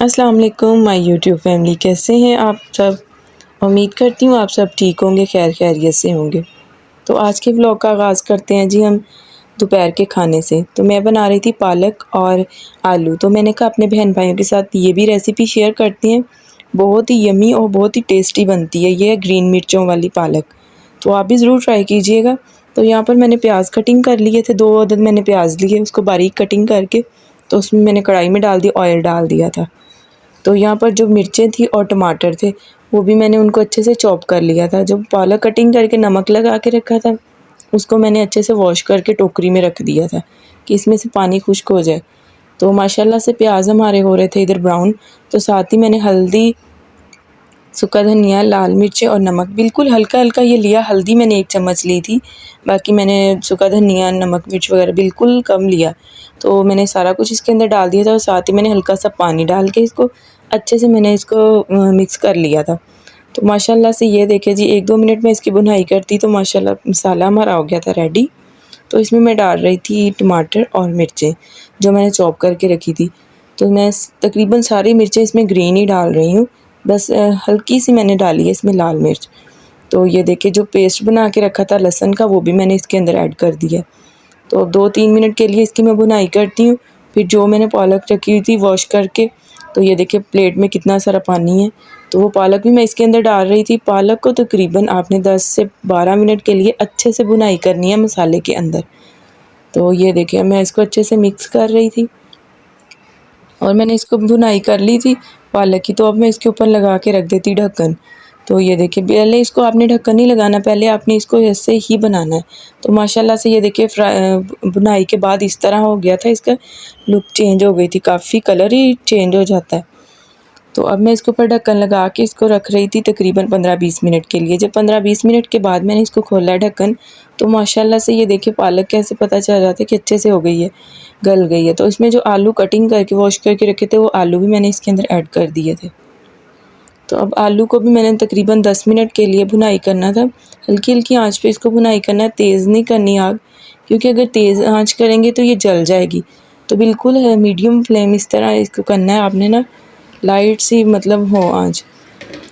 अस्सलाम वालेकुम my YouTube family, कैसे हैं आप सब। उम्मीद करती हूँ आप सब ठीक होंगे, खैर खैरियत से होंगे। तो आज के व्लॉग का आगाज़ करते हैं जी हम दोपहर के खाने से। तो मैं बना रही थी पालक और आलू। तो मैंने कहा अपने बहन भाइयों के साथ ये भी रेसिपी शेयर करती हैं। बहुत ही यमी और बहुत ही टेस्टी बनती है। ये है ग्रीन मिर्चों वाली पालक, तो आप भी ज़रूर ट्राई कीजिएगा। तो यहाँ पर मैंने प्याज कटिंग कर लिए थे, 2 अदद मैंने प्याज लिए, उसको बारीक कटिंग करके तो उसमें मैंने कढ़ाई में डाल दिया, ऑयल डाल दिया था। तो यहाँ पर जो मिर्चें थी और टमाटर थे वो भी मैंने उनको अच्छे से चॉप कर लिया था। जो पालक कटिंग करके नमक लगा के रखा था उसको मैंने अच्छे से वॉश करके टोकरी में रख दिया था कि इसमें से पानी खुश्क हो जाए। तो माशाल्लाह से प्याज हमारे हो रहे थे इधर ब्राउन। तो साथ ही मैंने हल्दी, सूखा धनिया, लाल मिर्चें और नमक बिल्कुल हल्का हल्का ये लिया। हल्दी मैंने 1 चम्मच ली थी, बाकी मैंने सूखा धनिया, नमक, मिर्च वगैरह बिल्कुल कम लिया। तो मैंने सारा कुछ इसके अंदर डाल दिया था और साथ ही मैंने हल्का सा पानी डाल के इसको अच्छे से मैंने इसको मिक्स कर लिया था। तो माशाल्लाह से ये देखिए जी 1-2 मिनट में इसकी भुनाई करती तो माशाल्लाह मसाला हमारा हो गया था रेडी। तो इसमें मैं डाल रही थी टमाटर और मिर्चें जो मैंने चॉप करके रखी थी। तो मैं तकरीबन सारी मिर्चें इसमें ग्रीन ही डाल रही हूँ, बस हल्की सी मैंने डाली है इसमें लाल मिर्च। तो ये देखिए जो पेस्ट बना के रखा था लहसुन का वो भी मैंने इसके अंदर ऐड कर दिया। तो 2-3 मिनट के लिए इसकी मैं भुनाई करती हूँ। फिर जो मैंने पालक रखी हुई थी वॉश करके, तो ये देखिए प्लेट में कितना सारा पानी है, तो वो पालक भी मैं इसके अंदर डाल रही थी। पालक को तकरीबन आपने 10 से 12 मिनट के लिए अच्छे से भुनाई करनी है मसाले के अंदर। तो ये देखिए मैं इसको अच्छे से मिक्स कर रही थी और मैंने इसको भुनाई कर ली थी पालक की। तो अब मैं इसके ऊपर लगा के रख देती ढक्कन। तो ये देखिए पहले इसको आपने ढक्कन नहीं लगाना, पहले आपने इसको ऐसे ही बनाना है। तो माशाल्लाह से ये देखिए भुनाई के बाद इस तरह हो गया था, इसका लुक चेंज हो गई थी, काफ़ी कलर ही चेंज हो जाता है। तो अब मैं इसके ऊपर ढक्कन लगा के इसको रख रही थी तकरीबन 15-20 मिनट के लिए। जब 15-20 मिनट के बाद मैंने इसको खोला ढक्कन, तो माशाल्लाह से ये देखिए पालक कैसे पता चल रहा था कि अच्छे से हो गई है, गल गई है। तो इसमें जो आलू कटिंग करके वॉश करके रखे थे वो आलू भी मैंने इसके अंदर ऐड कर दिए थे। तो अब आलू को भी मैंने तकरीबन 10 मिनट के लिए भुनाई करना था। हल्की हल्की आंच पे इसको भुनाई करना है, तेज़ नहीं करनी आग, क्योंकि अगर तेज़ आंच करेंगे तो ये जल जाएगी। तो बिल्कुल मीडियम फ्लेम इस तरह इसको करना है आपने ना, लाइट सी मतलब हो आंच।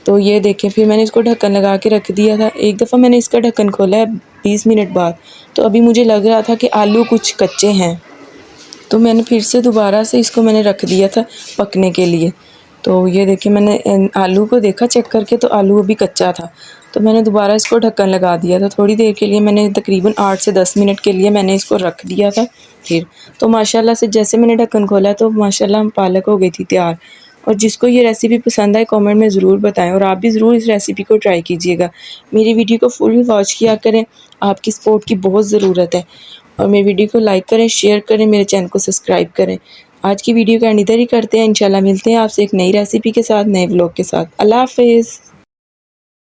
तो ये देखिए फिर मैंने इसको ढक्कन लगा के रख दिया था। एक दफ़ा मैंने इसका ढक्कन खोला है 20 मिनट बाद, तो अभी मुझे लग रहा था कि आलू कुछ कच्चे हैं। तो मैंने फिर से दोबारा से इसको मैंने रख दिया था पकने के लिए। तो ये देखिए मैंने आलू को देखा चेक करके, तो आलू अभी कच्चा था। तो मैंने दोबारा इसको ढक्कन लगा दिया था। थोड़ी देर के लिए मैंने तकरीबन 8 से 10 मिनट के लिए मैंने इसको रख दिया था फिर। तो माशाल्लाह से जैसे मैंने ढक्कन खोला तो माशाल्लाह पालक हो गई थी तैयार। और जिसको ये रेसिपी पसंद आए कमेंट में ज़रूर बताएं और आप भी ज़रूर इस रेसिपी को ट्राई कीजिएगा। मेरी वीडियो को फुल वॉच किया करें, आपकी सपोर्ट की बहुत ज़रूरत है। और मेरी वीडियो को लाइक करें, शेयर करें, मेरे चैनल को सब्सक्राइब करें। आज की वीडियो का एंड इधर ही करते हैं। इंशाल्लाह मिलते हैं आपसे एक नई रेसिपी के साथ, नए व्लॉग के साथ। अल्लाह हाफ़िज़।